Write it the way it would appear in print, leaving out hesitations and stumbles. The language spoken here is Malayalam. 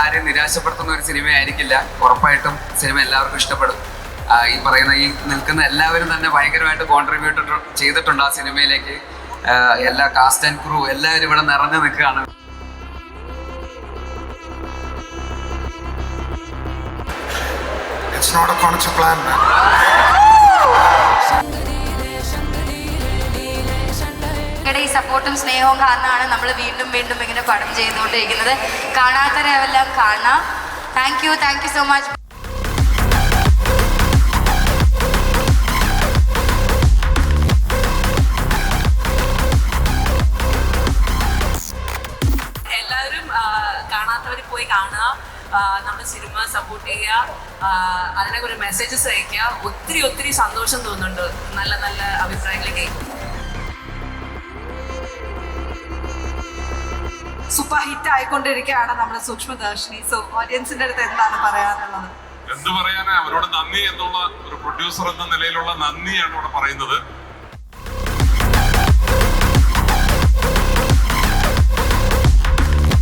ആരെയും നിരാശപ്പെടുത്തുന്ന ഒരു സിനിമ ആയിരിക്കില്ല. ഉറപ്പായിട്ടും സിനിമ എല്ലാവർക്കും ഇഷ്ടപ്പെടും. ഈ പറയുന്ന ഈ നിൽക്കുന്ന എല്ലാവരും തന്നെ ഭയങ്കരമായിട്ട് കോൺട്രിബ്യൂട്ട് ചെയ്തിട്ടുണ്ട് ആ സിനിമയിലേക്ക്. എല്ലാ കാസ്റ്റ് ആൻഡ് ക്രൂ എല്ലാവരും ഇവിടെ നിറഞ്ഞു നിൽക്കുകയാണ്. It's not a conscious plan, man. ഈ സപ്പോർട്ടും സ്നേഹവും കാരണമാണ് നമ്മൾ വീണ്ടും വീണ്ടും ഇങ്ങനെ പടം ചെയ്തുകൊണ്ടിരിക്കുന്നത്. കാണാത്തവരെല്ലാം കാണാം. Thank you so much. എല്ലാവരും കാണാത്തവർ പോയി കാണുക, നമ്മുടെ സിനിമ സപ്പോർട്ട് ചെയ്യുക, അതിനൊക്കെ ഒരു മെസ്സേജസ് അയക്കുക. ഒത്തിരി സന്തോഷം തോന്നുന്നുണ്ട് നല്ല നല്ല അഭിപ്രായങ്ങൾ കേൾക്കും. സൂപ്പർ ഹിറ്റ് ആയിക്കൊണ്ടിരിക്കുകയാണ് നമ്മുടെ സൂക്ഷ്മദർശിനി. സോ ഓഡിയൻസിന്റെ അടുത്ത് എന്താണ് പറയാനുള്ളത്? എന്ത് പറയാനാ, അവരോട് നന്ദി എന്നുള്ള ഒരു പ്രൊഡ്യൂസർ എന്ന നിലയിലുള്ള നന്ദിയാണ് ഇവിടെ പറയുന്നത്.